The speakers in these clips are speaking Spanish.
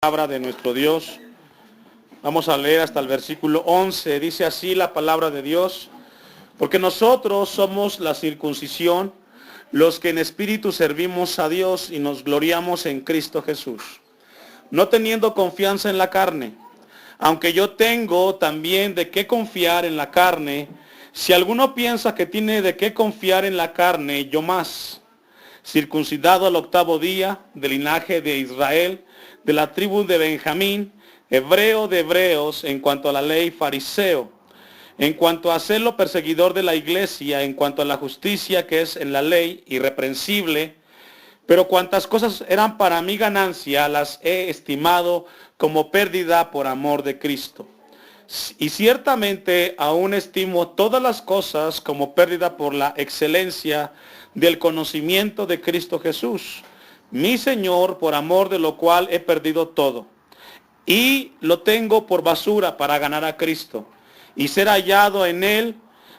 Palabra de nuestro Dios. Vamos a leer hasta el versículo 11. Dice así la palabra de Dios: porque nosotros somos la circuncisión, los que en espíritu servimos a Dios y nos gloriamos en Cristo Jesús, no teniendo confianza en la carne, aunque yo tengo también de qué confiar en la carne. Si alguno piensa que tiene de qué confiar en la carne, yo más, circuncidado al 8º día, del linaje de Israel, de la tribu de Benjamín, hebreo de hebreos, en cuanto a la ley, fariseo, en cuanto a serlo perseguidor de la iglesia, en cuanto a la justicia que es en la ley, irreprensible. Pero cuantas cosas eran para mi ganancia, las he estimado como pérdida por amor de Cristo. Y ciertamente aún estimo todas las cosas como pérdida por la excelencia del conocimiento de Cristo Jesús, mi Señor, por amor de lo cual he perdido todo, y lo tengo por basura para ganar a Cristo, y ser hallado en Él,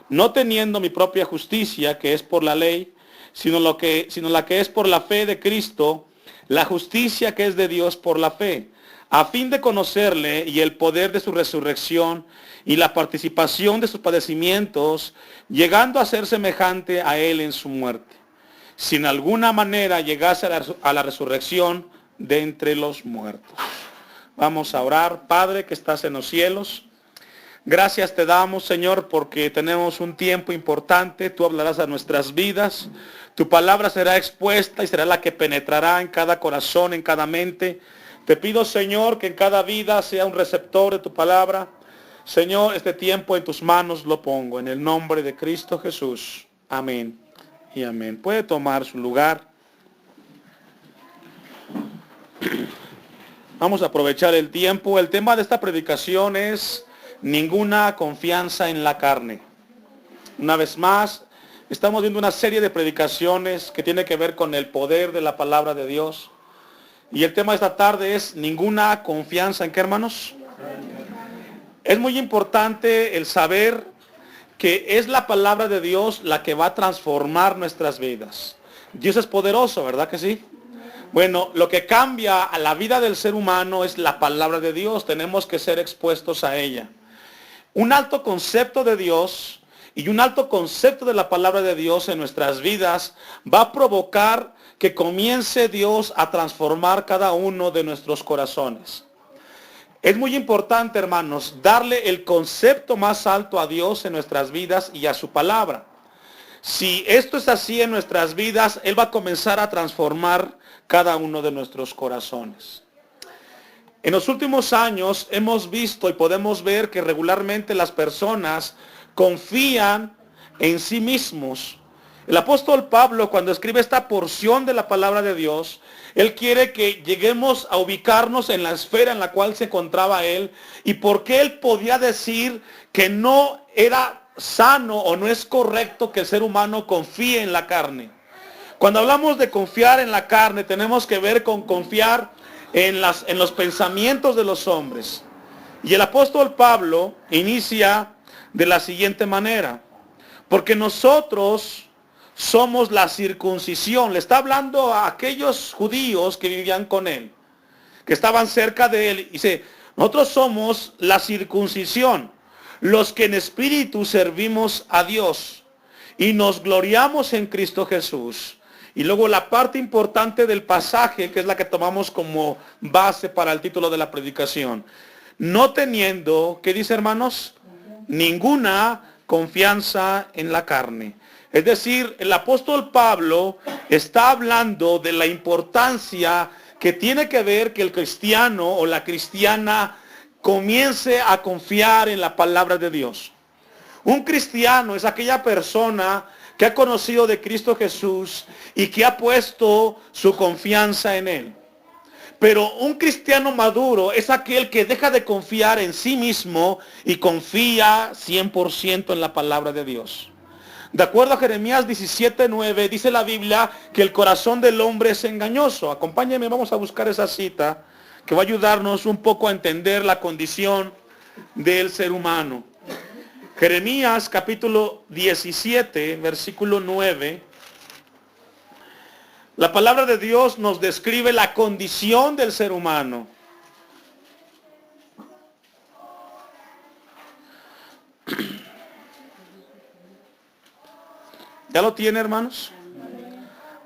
no teniendo mi propia justicia, que es por la ley, sino la que es por la fe de Cristo, la justicia que es de Dios por la fe, a fin de conocerle y el poder de su resurrección y la participación de sus padecimientos, llegando a ser semejante a Él en su muerte, si en alguna manera llegase a la resurrección de entre los muertos. Vamos a orar. Padre que estás en los cielos, gracias te damos, Señor, porque tenemos un tiempo importante. Tú hablarás a nuestras vidas. Tu palabra será expuesta y será la que penetrará en cada corazón, en cada mente. Te pido, Señor, que en cada vida sea un receptor de tu palabra. Señor, este tiempo en tus manos lo pongo, en el nombre de Cristo Jesús. Amén y amén. Puede tomar su lugar. Vamos a aprovechar el tiempo. El tema de esta predicación es ninguna confianza en la carne. Una vez más, estamos viendo una serie de predicaciones que tiene que ver con el poder de la palabra de Dios. Y el tema de esta tarde es ninguna confianza en qué, hermanos. Es muy importante el saber que es la palabra de Dios la que va a transformar nuestras vidas. Dios es poderoso, ¿verdad que sí? Bueno, lo que cambia a la vida del ser humano es la palabra de Dios. Tenemos que ser expuestos a ella. Un alto concepto de Dios y un alto concepto de la palabra de Dios en nuestras vidas va a provocar que comience Dios a transformar cada uno de nuestros corazones. Es muy importante, hermanos, darle el concepto más alto a Dios en nuestras vidas y a su palabra. Si esto es así en nuestras vidas, Él va a comenzar a transformar cada uno de nuestros corazones. En los últimos años hemos visto y podemos ver que regularmente las personas confían en sí mismos. El apóstol Pablo, cuando escribe esta porción de la palabra de Dios, él quiere que lleguemos a ubicarnos en la esfera en la cual se encontraba él y por qué él podía decir que no era sano o no es correcto que el ser humano confíe en la carne. Cuando hablamos de confiar en la carne, tenemos que ver con confiar en los pensamientos de los hombres. Y el apóstol Pablo inicia de la siguiente manera: porque nosotros somos la circuncisión. Le está hablando a aquellos judíos que vivían con él, que estaban cerca de él. Dice, nosotros somos la circuncisión, los que en espíritu servimos a Dios y nos gloriamos en Cristo Jesús. Y luego la parte importante del pasaje, que es la que tomamos como base para el título de la predicación. No teniendo, ¿qué dice, hermanos? Ninguna confianza en la carne. Es decir, el apóstol Pablo está hablando de la importancia que tiene que ver que el cristiano o la cristiana comience a confiar en la palabra de Dios. Un cristiano es aquella persona que ha conocido de Cristo Jesús y que ha puesto su confianza en Él. Pero un cristiano maduro es aquel que deja de confiar en sí mismo y confía 100% en la palabra de Dios. De acuerdo a Jeremías 17:9, dice la Biblia que el corazón del hombre es engañoso. Acompáñenme, vamos a buscar esa cita que va a ayudarnos un poco a entender la condición del ser humano. Jeremías capítulo 17, versículo 9. La palabra de Dios nos describe la condición del ser humano. ¿Ya lo tiene, hermanos?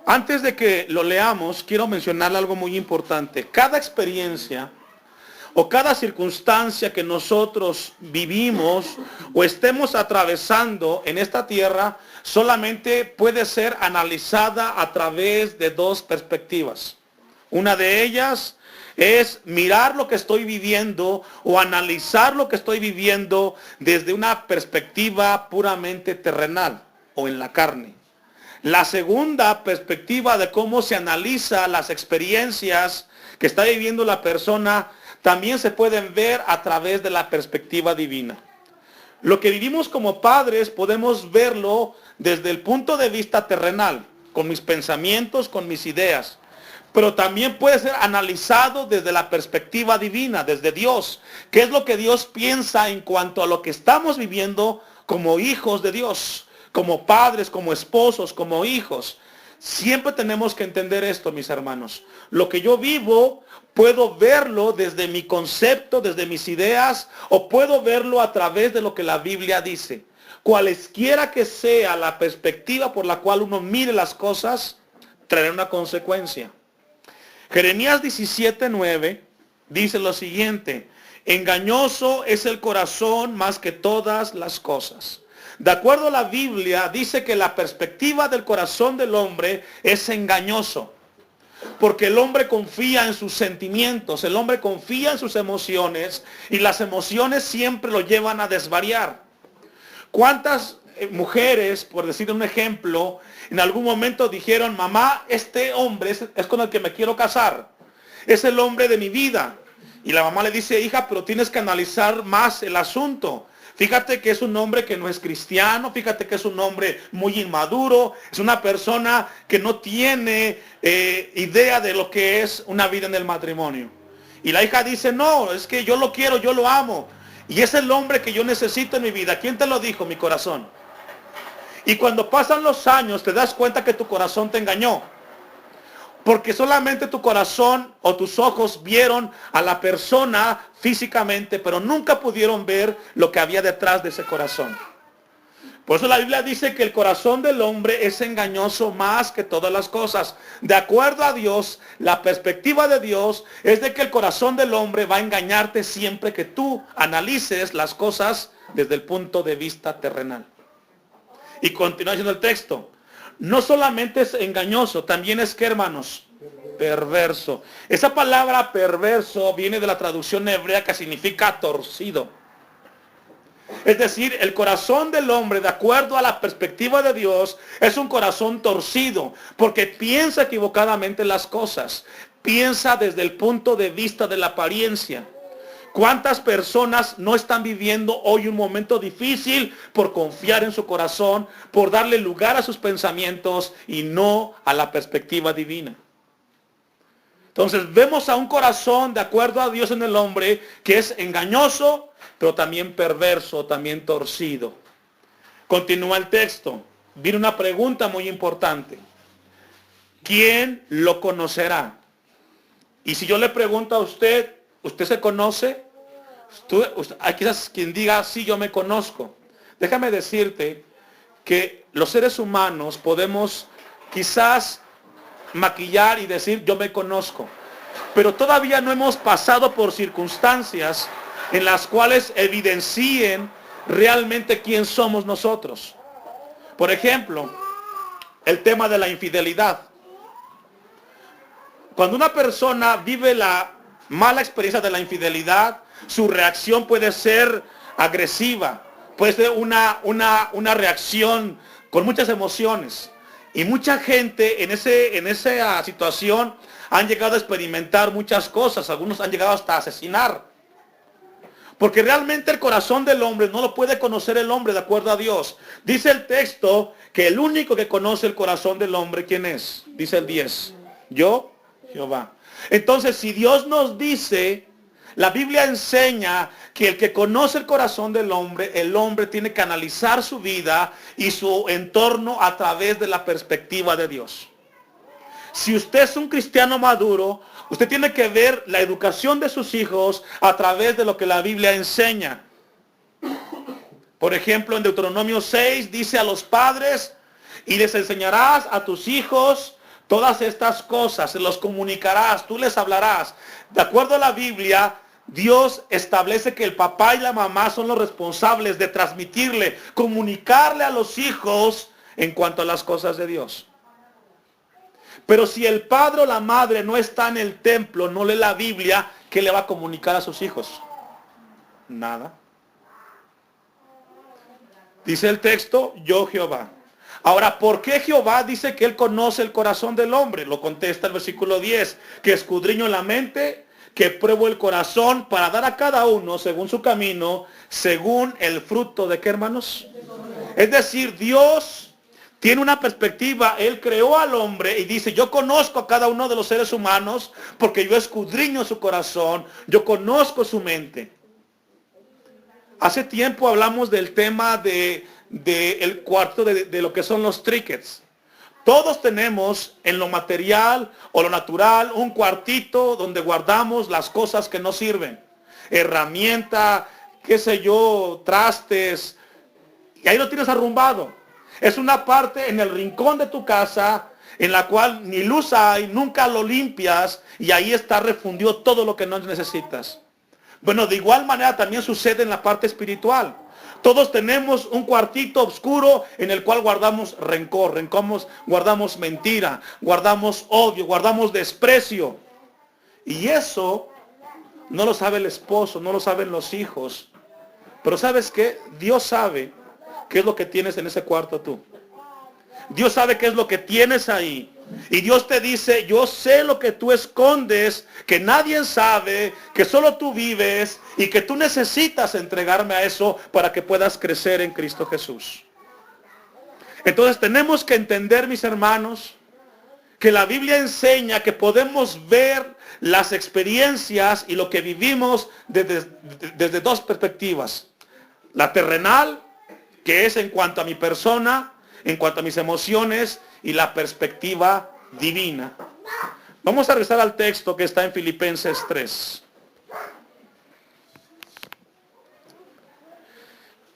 Antes de que lo leamos, quiero mencionarle algo muy importante. Cada experiencia o cada circunstancia que nosotros vivimos o estemos atravesando en esta tierra solamente puede ser analizada a través de dos perspectivas. Una de ellas es mirar lo que estoy viviendo o analizar lo que estoy viviendo desde una perspectiva puramente terrenal o en la carne. La segunda perspectiva de cómo se analiza las experiencias que está viviendo la persona también se pueden ver a través de la perspectiva divina. Lo que vivimos como padres podemos verlo desde el punto de vista terrenal, con mis pensamientos, con mis ideas. Pero también puede ser analizado desde la perspectiva divina, desde Dios. ¿Qué es lo que Dios piensa en cuanto a lo que estamos viviendo como hijos de Dios? Como padres, como esposos, como hijos. Siempre tenemos que entender esto, mis hermanos. Lo que yo vivo, puedo verlo desde mi concepto, desde mis ideas, o puedo verlo a través de lo que la Biblia dice. Cualesquiera que sea la perspectiva por la cual uno mire las cosas, traerá una consecuencia. Jeremías 17:9 dice lo siguiente: engañoso es el corazón más que todas las cosas. De acuerdo a la Biblia, dice que la perspectiva del corazón del hombre es engañoso. Porque el hombre confía en sus sentimientos, el hombre confía en sus emociones y las emociones siempre lo llevan a desvariar. ¿Cuántas mujeres, por decir un ejemplo, en algún momento dijeron: mamá, este hombre es con el que me quiero casar, es el hombre de mi vida? Y la mamá le dice: hija, pero tienes que analizar más el asunto. Fíjate que es un hombre que no es cristiano, fíjate que es un hombre muy inmaduro, es una persona que no tiene idea de lo que es una vida en el matrimonio. Y la hija dice: no, es que yo lo quiero, yo lo amo. Y es el hombre que yo necesito en mi vida. ¿Quién te lo dijo? Mi corazón. Y cuando pasan los años te das cuenta que tu corazón te engañó. Porque solamente tu corazón o tus ojos vieron a la persona físicamente, pero nunca pudieron ver lo que había detrás de ese corazón. Por eso la Biblia dice que el corazón del hombre es engañoso más que todas las cosas. De acuerdo a Dios, la perspectiva de Dios es de que el corazón del hombre va a engañarte siempre que tú analices las cosas desde el punto de vista terrenal. Y continúa diciendo el texto: no solamente es engañoso, también es que, hermanos, perverso. Esa palabra perverso viene de la traducción hebrea que significa torcido. Es decir, el corazón del hombre, de acuerdo a la perspectiva de Dios, es un corazón torcido, porque piensa equivocadamente las cosas. Piensa desde el punto de vista de la apariencia. ¿Cuántas personas no están viviendo hoy un momento difícil por confiar en su corazón, por darle lugar a sus pensamientos y no a la perspectiva divina? Entonces vemos a un corazón de acuerdo a Dios en el hombre que es engañoso, pero también perverso, también torcido. Continúa el texto. Viene una pregunta muy importante: ¿quién lo conocerá? Y si yo le pregunto a usted, ¿usted se conoce? Hay quizás quien diga: sí, yo me conozco. Déjame decirte que los seres humanos podemos quizás maquillar y decir: yo me conozco. Pero todavía no hemos pasado por circunstancias en las cuales evidencien realmente quién somos nosotros. Por ejemplo, el tema de la infidelidad. Cuando una persona vive la mala experiencia de la infidelidad, su reacción puede ser agresiva, puede ser una reacción con muchas emociones. Y mucha gente en esa situación han llegado a experimentar muchas cosas, algunos han llegado hasta a asesinar. Porque realmente el corazón del hombre no lo puede conocer el hombre de acuerdo a Dios. Dice el texto que el único que conoce el corazón del hombre, ¿quién es? Dice el 10. Yo, Jehová. Entonces, si Dios nos dice, la Biblia enseña que el que conoce el corazón del hombre, el hombre tiene que analizar su vida y su entorno a través de la perspectiva de Dios. Si usted es un cristiano maduro, usted tiene que ver la educación de sus hijos a través de lo que la Biblia enseña. Por ejemplo, en Deuteronomio 6 dice a los padres, y les enseñarás a tus hijos todas estas cosas, se los comunicarás, tú les hablarás. De acuerdo a la Biblia, Dios establece que el papá y la mamá son los responsables de transmitirle, comunicarle a los hijos en cuanto a las cosas de Dios. Pero si el padre o la madre no está en el templo, no lee la Biblia, ¿qué le va a comunicar a sus hijos? Nada. Dice el texto, yo Jehová. Ahora, ¿por qué Jehová dice que Él conoce el corazón del hombre? Lo contesta el versículo 10, que escudriño la mente, que pruebo el corazón para dar a cada uno según su camino, según el fruto de qué, hermanos. Es decir, Dios tiene una perspectiva. Él creó al hombre y dice, yo conozco a cada uno de los seres humanos porque yo escudriño su corazón, yo conozco su mente. Hace tiempo hablamos del tema el cuarto de lo que son los trinkets. Todos tenemos en lo material o lo natural un cuartito donde guardamos las cosas que no sirven. Herramienta, qué sé yo, trastes. Y ahí lo tienes arrumbado. Es una parte en el rincón de tu casa en la cual ni luz hay, nunca lo limpias y ahí está refundido todo lo que no necesitas. Bueno, de igual manera también sucede en la parte espiritual. Todos tenemos un cuartito oscuro en el cual guardamos rencor, guardamos mentira, guardamos odio, guardamos desprecio. Y eso no lo sabe el esposo, no lo saben los hijos. Pero ¿sabes qué? Dios sabe qué es lo que tienes en ese cuarto tú. Dios sabe qué es lo que tienes ahí. Y Dios te dice, yo sé lo que tú escondes, que nadie sabe, que solo tú vives y que tú necesitas entregarme a eso para que puedas crecer en Cristo Jesús. Entonces tenemos que entender, mis hermanos, que la Biblia enseña que podemos ver las experiencias y lo que vivimos desde dos perspectivas. La terrenal, que es en cuanto a mi persona, en cuanto a mis emociones, y la perspectiva divina. Vamos a regresar al texto que está en Filipenses 3.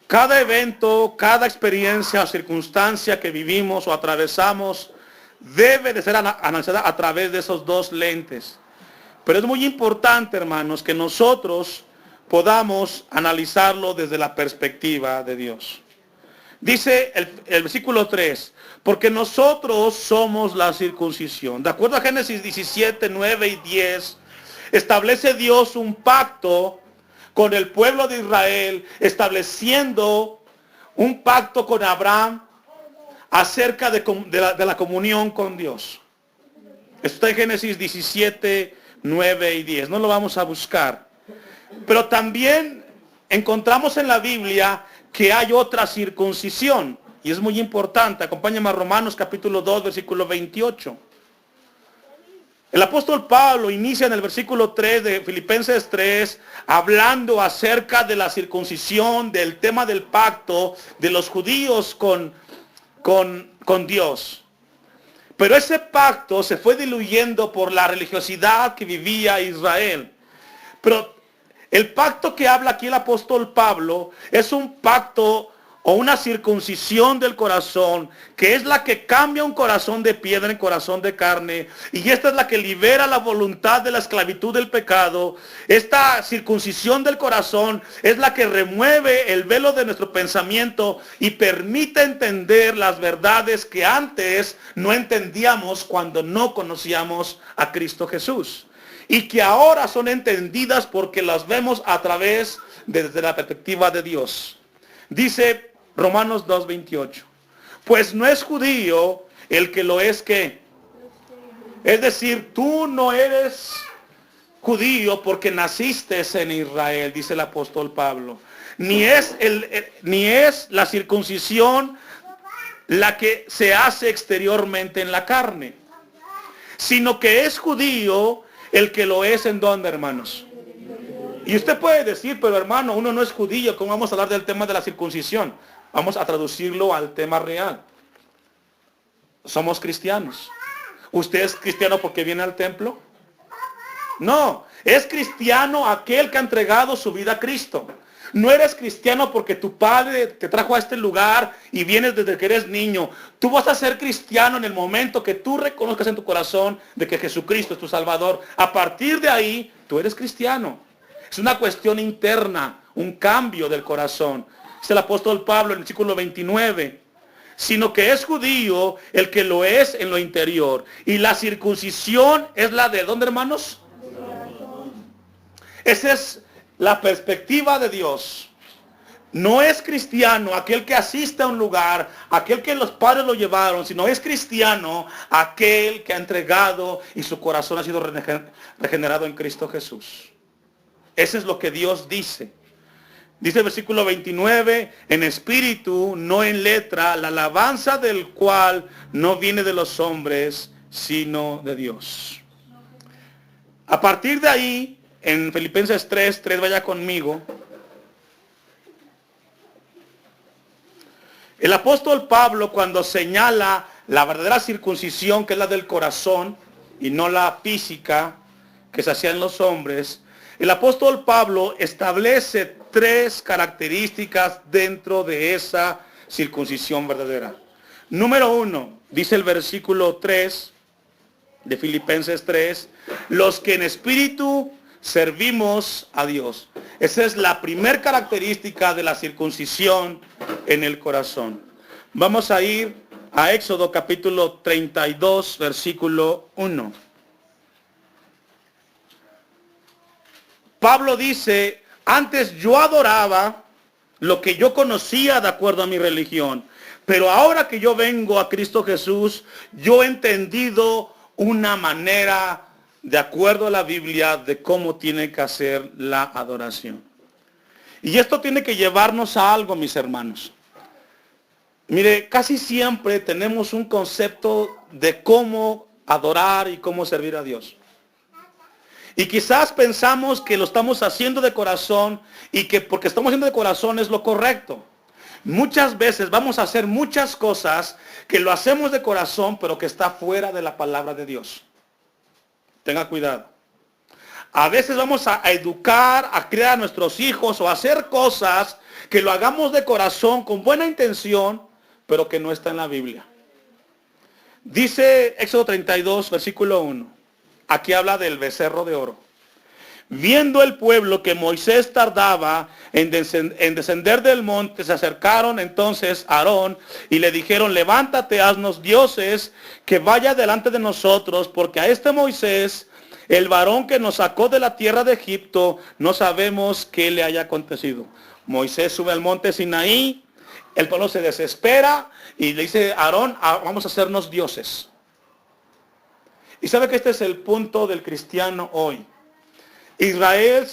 Cada evento, cada experiencia o circunstancia que vivimos o atravesamos debe de ser analizada a través de esos dos lentes. Pero es muy importante, hermanos, que nosotros podamos analizarlo desde la perspectiva de Dios. Dice el versículo 3, porque nosotros somos la circuncisión. De acuerdo a Génesis 17, 9 y 10, establece Dios un pacto con el pueblo de Israel, estableciendo un pacto con Abraham acerca de la comunión con Dios. Esto está en Génesis 17, 9 y 10. No lo vamos a buscar. Pero también encontramos en la Biblia que hay otra circuncisión. Y es muy importante. Acompáñame a Romanos capítulo 2, versículo 28. El apóstol Pablo inicia en el versículo 3 de Filipenses 3, hablando acerca de la circuncisión, del tema del pacto de los judíos con Dios. Pero ese pacto se fue diluyendo por la religiosidad que vivía Israel. Pero el pacto que habla aquí el apóstol Pablo es un pacto o una circuncisión del corazón, que es la que cambia un corazón de piedra en corazón de carne, y esta es la que libera la voluntad de la esclavitud del pecado. Esta circuncisión del corazón es la que remueve el velo de nuestro pensamiento y permite entender las verdades que antes no entendíamos cuando no conocíamos a Cristo Jesús, y que ahora son entendidas porque las vemos a través desde la perspectiva de Dios. Dice Romanos 2:28, pues no es judío el que lo es que. Es decir, tú no eres judío porque naciste en Israel, dice el apóstol Pablo. Ni es la circuncisión la que se hace exteriormente en la carne, sino que es judío el que lo es en dónde, hermanos. Y usted puede decir, pero hermano, uno no es judío, ¿cómo vamos a hablar del tema de la circuncisión? Vamos a traducirlo al tema real. Somos cristianos. ¿Usted es cristiano porque viene al templo? No, es cristiano aquel que ha entregado su vida a Cristo. No eres cristiano porque tu padre te trajo a este lugar y vienes desde que eres niño. Tú vas a ser cristiano en el momento que tú reconozcas en tu corazón de que Jesucristo es tu Salvador. A partir de ahí, tú eres cristiano. Es una cuestión interna, un cambio del corazón. Dice el apóstol Pablo en el versículo 29. Sino que es judío el que lo es en lo interior. Y la circuncisión es la de ¿dónde, hermanos? Esa es la perspectiva de Dios. No es cristiano aquel que asiste a un lugar, aquel que los padres lo llevaron, sino es cristiano aquel que ha entregado y su corazón ha sido regenerado en Cristo Jesús. Eso es lo que Dios dice. Dice el versículo 29, en espíritu, no en letra, la alabanza del cual no viene de los hombres, sino de Dios. A partir de ahí, en Filipenses 3, vaya conmigo. El apóstol Pablo, cuando señala la verdadera circuncisión, que es la del corazón, y no la física, que se hacía en los hombres, el apóstol Pablo establece 3 características dentro de esa circuncisión verdadera. Número 1, dice el versículo 3 de Filipenses 3, los que en espíritu servimos a Dios. Esa es la primera característica de la circuncisión en el corazón. Vamos a ir a Éxodo capítulo 32, versículo 1. Pablo dice, antes yo adoraba lo que yo conocía de acuerdo a mi religión, pero ahora que yo vengo a Cristo Jesús, yo he entendido una manera de acuerdo a la Biblia de cómo tiene que hacer la adoración. Y esto tiene que llevarnos a algo, mis hermanos. Mire, casi siempre tenemos un concepto de cómo adorar y cómo servir a Dios. Y quizás pensamos que lo estamos haciendo de corazón y que porque estamos haciendo de corazón es lo correcto. Muchas veces vamos a hacer muchas cosas que lo hacemos de corazón, pero que está fuera de la palabra de Dios. Tenga cuidado. A veces vamos a educar, a criar a nuestros hijos o a hacer cosas que lo hagamos de corazón con buena intención, pero que no está en la Biblia. Dice Éxodo 32, versículo 1. Aquí habla del becerro de oro. Viendo el pueblo que Moisés tardaba en descender del monte, se acercaron entonces a Aarón y le dijeron, levántate, haznos dioses, que vaya delante de nosotros, porque a este Moisés, el varón que nos sacó de la tierra de Egipto, no sabemos qué le haya acontecido. Moisés sube al monte Sinaí, el pueblo se desespera y le dice a Aarón, vamos a hacernos dioses. Y sabe que este es el punto del cristiano hoy. Israel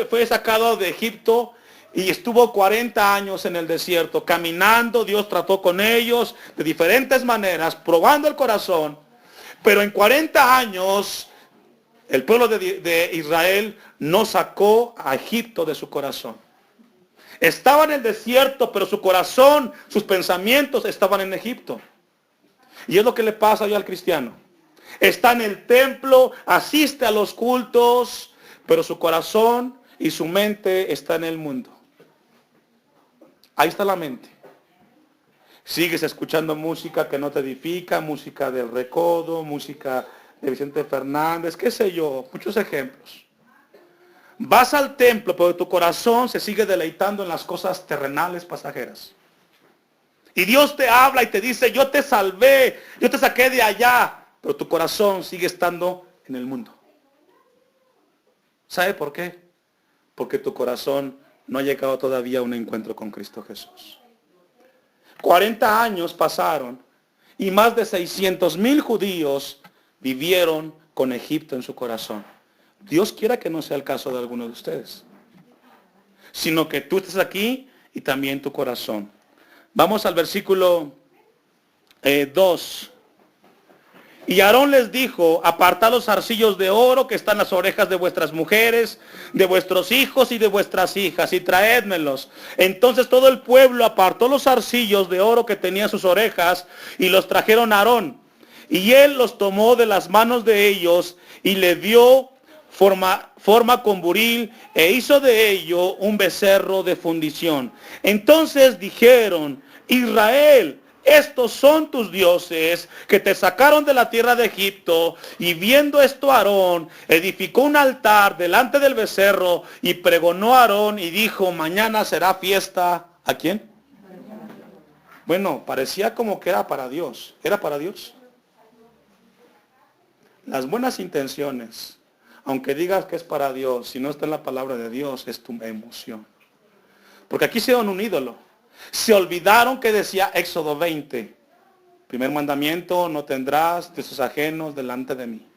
fue sacado de Egipto y estuvo 40 años en el desierto, caminando. Dios trató con ellos de diferentes maneras, probando el corazón. Pero en 40 años, el pueblo de Israel no sacó a Egipto de su corazón. Estaba en el desierto, pero su corazón, sus pensamientos estaban en Egipto. Y es lo que le pasa hoy al cristiano. Está en el templo, asiste a los cultos, pero su corazón y su mente está en el mundo. Ahí está la mente. Sigues escuchando música que no te edifica, música del Recodo, música de Vicente Fernández, qué sé yo, muchos ejemplos. Vas al templo, pero tu corazón se sigue deleitando en las cosas terrenales, pasajeras. Y Dios te habla y te dice, yo te salvé, yo te saqué de allá. Pero tu corazón sigue estando en el mundo. ¿Sabe por qué? Porque tu corazón no ha llegado todavía a un encuentro con Cristo Jesús. 40 años pasaron y más de 600,000 judíos vivieron con Egipto en su corazón. Dios quiera que no sea el caso de alguno de ustedes, sino que tú estés aquí y también tu corazón. Vamos al versículo 2. Y Aarón les dijo, apartad los zarcillos de oro que están en las orejas de vuestras mujeres, de vuestros hijos y de vuestras hijas, y traédmelos. Entonces todo el pueblo apartó los zarcillos de oro que tenía en sus orejas, y los trajeron a Aarón. Y él los tomó de las manos de ellos, y le dio forma con buril, e hizo de ello un becerro de fundición. Entonces dijeron: Israel, estos son tus dioses que te sacaron de la tierra de Egipto. Y viendo esto, Aarón edificó un altar delante del becerro, y pregonó a Aarón y dijo: mañana será fiesta. ¿A quién? Bueno, parecía como que era para Dios. ¿Era para Dios? Las buenas intenciones, aunque digas que es para Dios, si no está en la palabra de Dios, es tu emoción. Porque aquí hicieron un ídolo. Se olvidaron que decía Éxodo 20. Primer mandamiento: no tendrás de sus ajenos delante de mí.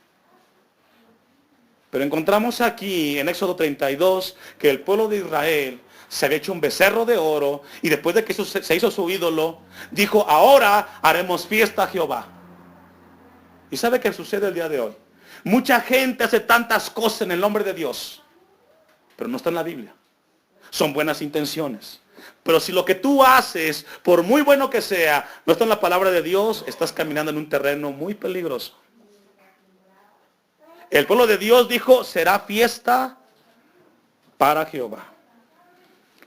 Pero encontramos aquí en Éxodo 32 que el pueblo de Israel se había hecho un becerro de oro, y después de que eso se hizo su ídolo, dijo: ahora haremos fiesta a Jehová. ¿Y sabe qué sucede el día de hoy? Mucha gente hace tantas cosas en el nombre de Dios, pero no está en la Biblia. Son buenas intenciones. Pero si lo que tú haces, por muy bueno que sea, no está en la palabra de Dios, estás caminando en un terreno muy peligroso. El pueblo de Dios dijo: será fiesta para Jehová.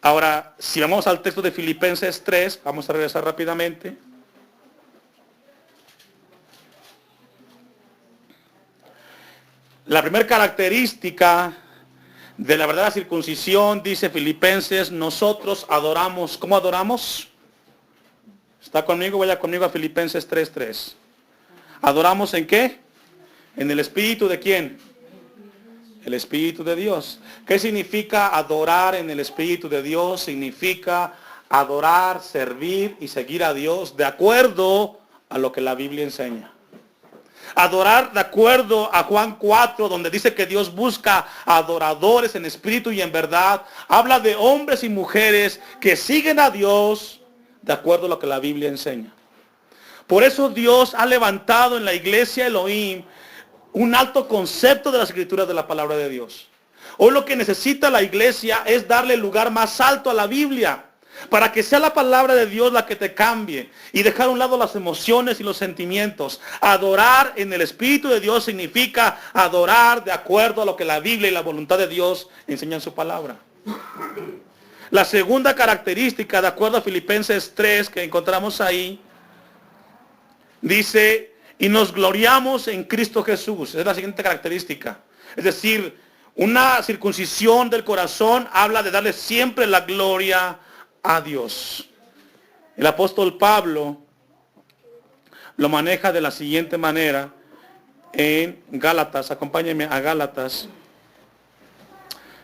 Ahora, si vamos al texto de Filipenses 3, vamos a regresar rápidamente. La primera característica de la verdadera circuncisión, dice Filipenses, nosotros adoramos. ¿Cómo adoramos? ¿Está conmigo? Vaya conmigo a Filipenses 3:3. ¿Adoramos en qué? ¿En el Espíritu de quién? El Espíritu de Dios. ¿Qué significa adorar en el Espíritu de Dios? Significa adorar, servir y seguir a Dios de acuerdo a lo que la Biblia enseña. Adorar de acuerdo a Juan 4, donde dice que Dios busca adoradores en espíritu y en verdad. Habla de hombres y mujeres que siguen a Dios de acuerdo a lo que la Biblia enseña. Por eso Dios ha levantado en la iglesia Elohim un alto concepto de las escrituras de la palabra de Dios. Hoy lo que necesita la iglesia es darle el lugar más alto a la Biblia, para que sea la palabra de Dios la que te cambie y dejar a un lado las emociones y los sentimientos. Adorar en el Espíritu de Dios significa adorar de acuerdo a lo que la Biblia y la voluntad de Dios enseñan en su palabra. La segunda característica, de acuerdo a Filipenses 3, que encontramos ahí, dice: y nos gloriamos en Cristo Jesús. Es la siguiente característica. Es decir, una circuncisión del corazón habla de darle siempre la gloria a Dios. El apóstol Pablo lo maneja de la siguiente manera en Gálatas. Acompáñenme a Gálatas,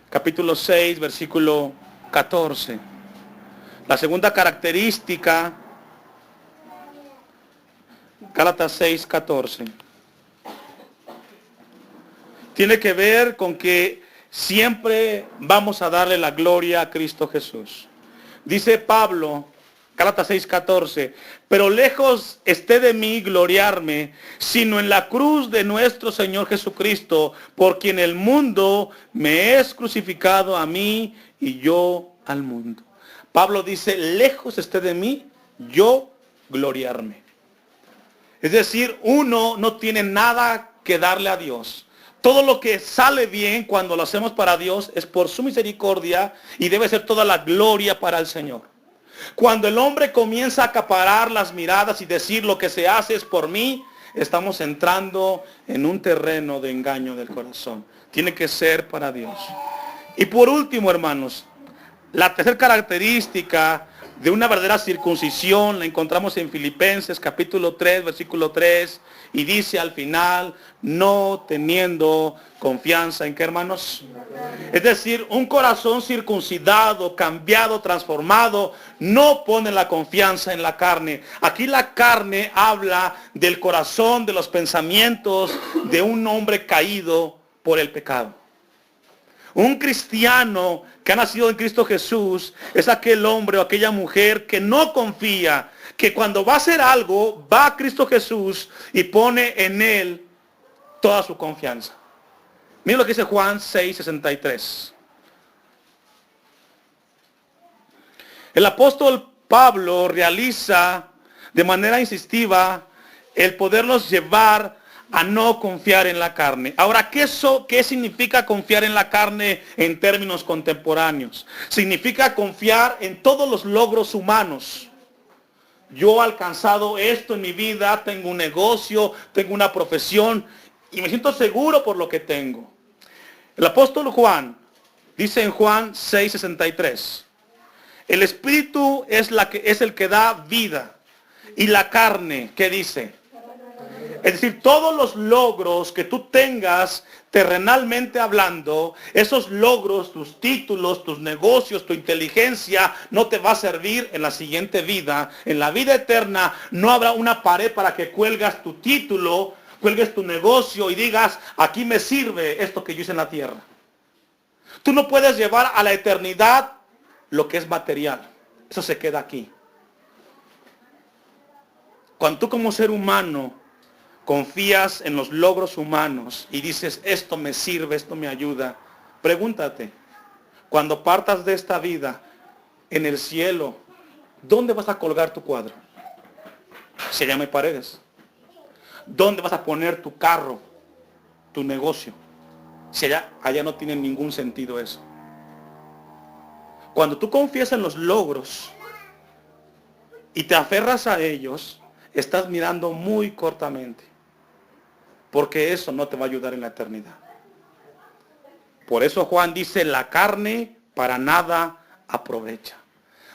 capítulo 6, versículo 14. La segunda característica, Gálatas 6, 14, tiene que ver con que siempre vamos a darle la gloria a Cristo Jesús. Dice Pablo, Gálatas 6:14, pero lejos esté de mí gloriarme, sino en la cruz de nuestro Señor Jesucristo, por quien el mundo me es crucificado a mí y yo al mundo. Pablo dice: lejos esté de mí yo gloriarme. Es decir, uno no tiene nada que darle a Dios. Todo lo que sale bien cuando lo hacemos para Dios es por su misericordia, y debe ser toda la gloria para el Señor. Cuando el hombre comienza a acaparar las miradas y decir lo que se hace es por mí, estamos entrando en un terreno de engaño del corazón. Tiene que ser para Dios. Y por último, hermanos, la tercera característica de una verdadera circuncisión la encontramos en Filipenses capítulo 3, versículo 3, y dice al final: no teniendo confianza en qué, hermanos. Es decir, un corazón circuncidado, cambiado, transformado, no pone la confianza en la carne. Aquí la carne habla del corazón, de los pensamientos de un hombre caído por el pecado. Un cristiano que ha nacido en Cristo Jesús es aquel hombre o aquella mujer que no confía, que cuando va a hacer algo, va a Cristo Jesús y pone en Él toda su confianza. Miren lo que dice Juan 6:63. El apóstol Pablo realiza de manera insistiva el podernos llevar a no confiar en la carne. Ahora, ¿qué significa confiar en la carne en términos contemporáneos? Significa confiar en todos los logros humanos. Yo he alcanzado esto en mi vida, tengo un negocio, tengo una profesión y me siento seguro por lo que tengo. El apóstol Juan dice en Juan 6:63, el espíritu es el que da vida y la carne, ¿qué dice? Es decir, todos los logros que tú tengas terrenalmente hablando, esos logros, tus títulos, tus negocios, tu inteligencia, no te va a servir en la siguiente vida. En la vida eterna no habrá una pared para que cuelgas tu título, cuelgues tu negocio y digas, aquí me sirve esto que yo hice en la tierra. Tú no puedes llevar a la eternidad lo que es material. Eso se queda aquí. Cuando tú como ser humano confías en los logros humanos y dices, esto me sirve, esto me ayuda, pregúntate, cuando partas de esta vida, en el cielo, ¿dónde vas a colgar tu cuadro? Si allá no hay paredes. ¿Dónde vas a poner tu carro, tu negocio? Si allá no tiene ningún sentido eso. Cuando tú confías en los logros y te aferras a ellos, estás mirando muy cortamente. Porque eso no te va a ayudar en la eternidad. Por eso Juan dice, la carne para nada aprovecha.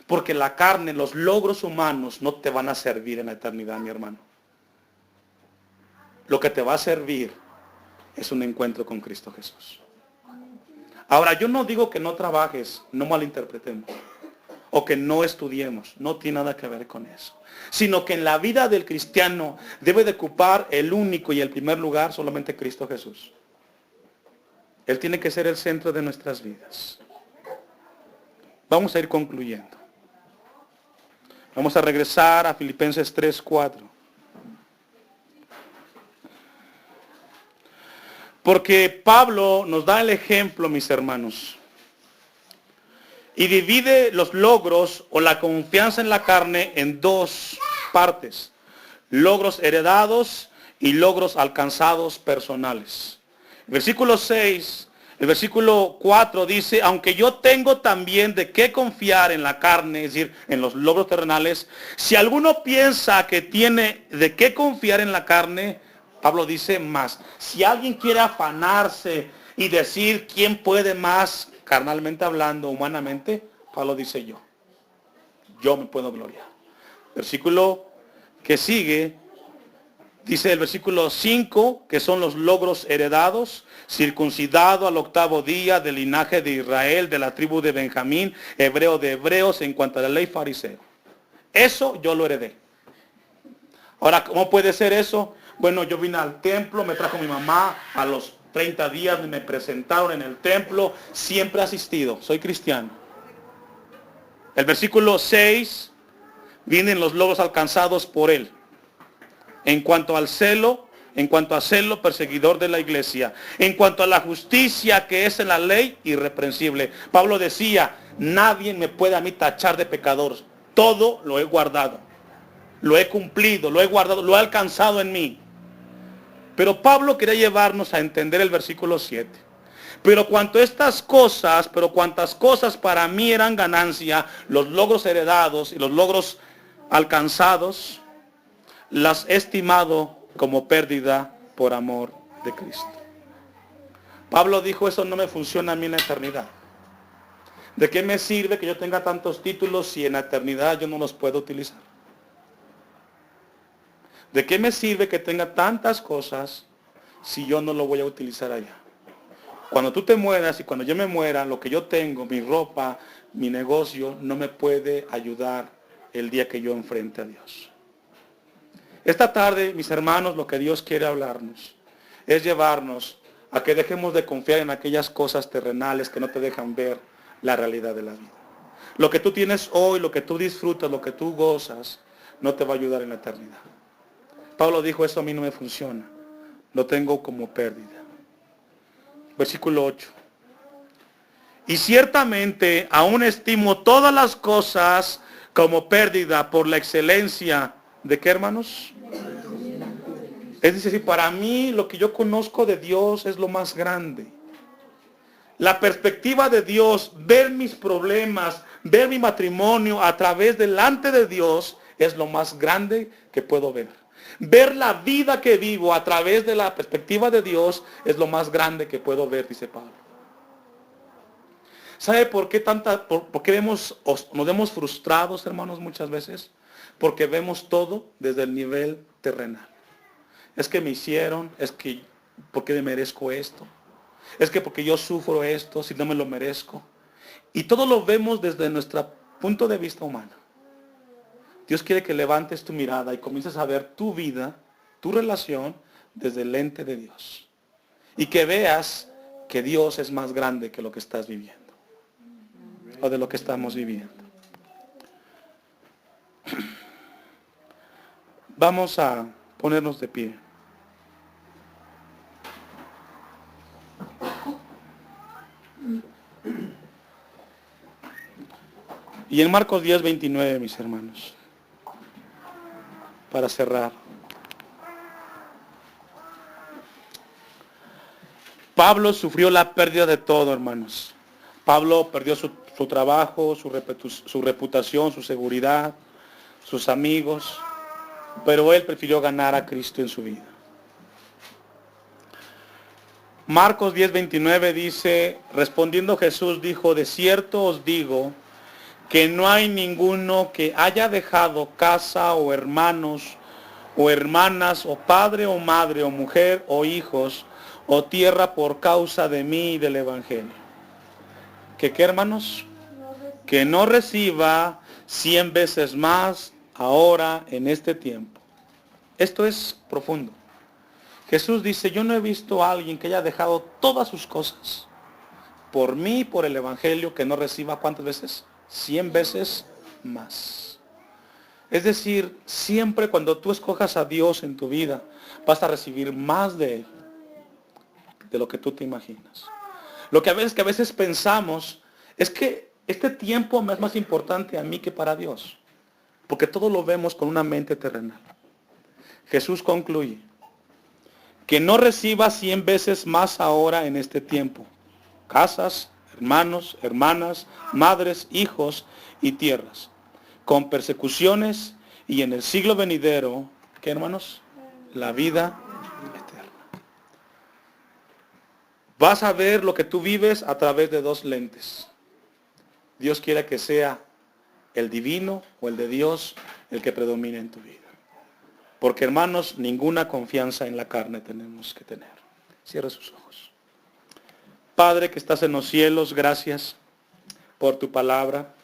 Porque la carne, los logros humanos no te van a servir en la eternidad, mi hermano. Lo que te va a servir es un encuentro con Cristo Jesús. Ahora, yo no digo que no trabajes, no malinterpretemos. O que no estudiemos, no tiene nada que ver con eso. Sino que en la vida del cristiano debe de ocupar el único y el primer lugar solamente Cristo Jesús. Él tiene que ser el centro de nuestras vidas. Vamos a ir concluyendo. Vamos a regresar a Filipenses 3:4. Porque Pablo nos da el ejemplo, mis hermanos. Y divide los logros o la confianza en la carne en dos partes. Logros heredados y logros alcanzados personales. Versículo 6, el versículo 4 dice, aunque yo tengo también de qué confiar en la carne, es decir, en los logros terrenales, si alguno piensa que tiene de qué confiar en la carne, Pablo dice más. Si alguien quiere afanarse y decir quién puede más, carnalmente hablando, humanamente, Pablo dice yo me puedo gloriar. Versículo que sigue, dice el versículo 5, que son los logros heredados, circuncidado al 8º día, del linaje de Israel, de la tribu de Benjamín, hebreo de hebreos, en cuanto a la ley, fariseo. Eso yo lo heredé. Ahora, ¿cómo puede ser eso? Bueno, yo vine al templo, me trajo mi mamá a los 30 días, me presentaron en el templo, siempre he asistido, soy cristiano. El versículo 6, vienen los logros alcanzados por él. En cuanto a celo, perseguidor de la iglesia. En cuanto a la justicia que es en la ley, irreprensible. Pablo decía, nadie me puede a mí tachar de pecador. Todo lo he guardado, lo he cumplido, lo he guardado, lo he alcanzado en mí. Pero Pablo quería llevarnos a entender el versículo 7. Pero cuantas cosas para mí eran ganancia, los logros heredados y los logros alcanzados, las he estimado como pérdida por amor de Cristo. Pablo dijo, eso no me funciona a mí en la eternidad. ¿De qué me sirve que yo tenga tantos títulos si en la eternidad yo no los puedo utilizar? ¿De qué me sirve que tenga tantas cosas si yo no lo voy a utilizar allá? Cuando tú te mueras y cuando yo me muera, lo que yo tengo, mi ropa, mi negocio, no me puede ayudar el día que yo enfrente a Dios. Esta tarde, mis hermanos, lo que Dios quiere hablarnos es llevarnos a que dejemos de confiar en aquellas cosas terrenales que no te dejan ver la realidad de la vida. Lo que tú tienes hoy, lo que tú disfrutas, lo que tú gozas, no te va a ayudar en la eternidad. Pablo dijo, eso a mí no me funciona, lo tengo como pérdida. Versículo 8. Y ciertamente aún estimo todas las cosas como pérdida por la excelencia, ¿de qué, hermanos? Es decir, para mí lo que yo conozco de Dios es lo más grande. La perspectiva de Dios, ver mis problemas, ver mi matrimonio a través delante de Dios es lo más grande que puedo ver. Ver la vida que vivo a través de la perspectiva de Dios es lo más grande que puedo ver, dice Pablo. ¿Sabe por qué por qué nos vemos frustrados, hermanos, muchas veces? Porque vemos todo desde el nivel terrenal. Es que me hicieron, es que porque me merezco esto. Es que porque yo sufro esto, si no me lo merezco. Y todo lo vemos desde nuestro punto de vista humano. Dios quiere que levantes tu mirada y comiences a ver tu vida, tu relación, desde el lente de Dios. Y que veas que Dios es más grande que lo que estás viviendo. O de lo que estamos viviendo. Vamos a ponernos de pie. Y en Marcos 10:29, mis hermanos, para cerrar. Pablo sufrió la pérdida de todo, hermanos. Pablo perdió su trabajo, su reputación, su seguridad, sus amigos, pero él prefirió ganar a Cristo en su vida. Marcos 10:29 dice, respondiendo Jesús dijo, de cierto os digo, que no hay ninguno que haya dejado casa o hermanos o hermanas o padre o madre o mujer o hijos o tierra por causa de mí y del Evangelio. ¿Que qué, hermanos? Que no reciba 100 veces más ahora en este tiempo. Esto es profundo. Jesús dice, yo no he visto a alguien que haya dejado todas sus cosas por mí, por el Evangelio, que no reciba ¿cuántas veces? 100 veces más. Es decir, siempre cuando tú escojas a Dios en tu vida, vas a recibir más de Él, de lo que tú te imaginas. Lo que a veces pensamos es que este tiempo me es más importante a mí que para Dios, porque todo lo vemos con una mente terrenal. Jesús concluye, que no reciba 100 veces más ahora en este tiempo, casas, hermanos, hermanas, madres, hijos y tierras, con persecuciones y en el siglo venidero, ¿qué, hermanos? La vida eterna. Vas a ver lo que tú vives a través de dos lentes. Dios quiere que sea el divino o el de Dios el que predomine en tu vida. Porque, hermanos, ninguna confianza en la carne tenemos que tener. Cierra sus ojos. Padre que estás en los cielos, gracias por tu palabra.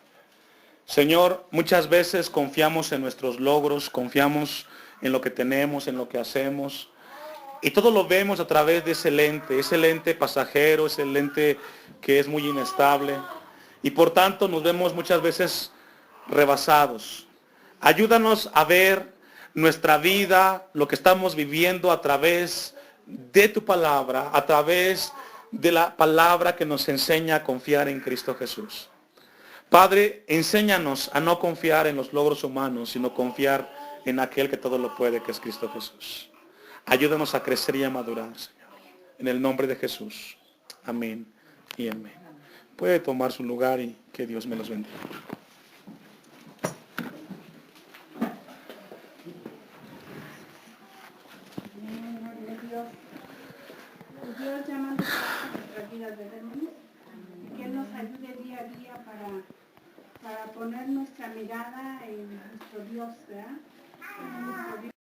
Señor, muchas veces confiamos en nuestros logros, confiamos en lo que tenemos, en lo que hacemos. Y todo lo vemos a través de ese lente pasajero, ese lente que es muy inestable. Y por tanto nos vemos muchas veces rebasados. Ayúdanos a ver nuestra vida, lo que estamos viviendo a través de tu palabra, a través de la palabra que nos enseña a confiar en Cristo Jesús. Padre, enséñanos a no confiar en los logros humanos, sino confiar en aquel que todo lo puede, que es Cristo Jesús. Ayúdanos a crecer y a madurar, Señor. En el nombre de Jesús. Amén y amén. Puede tomar su lugar y que Dios me los bendiga. Dios llamando a nuestras vidas de hermanos, que Él nos ayude día a día para poner nuestra mirada en nuestro Dios, ¿verdad? En nuestro Dios.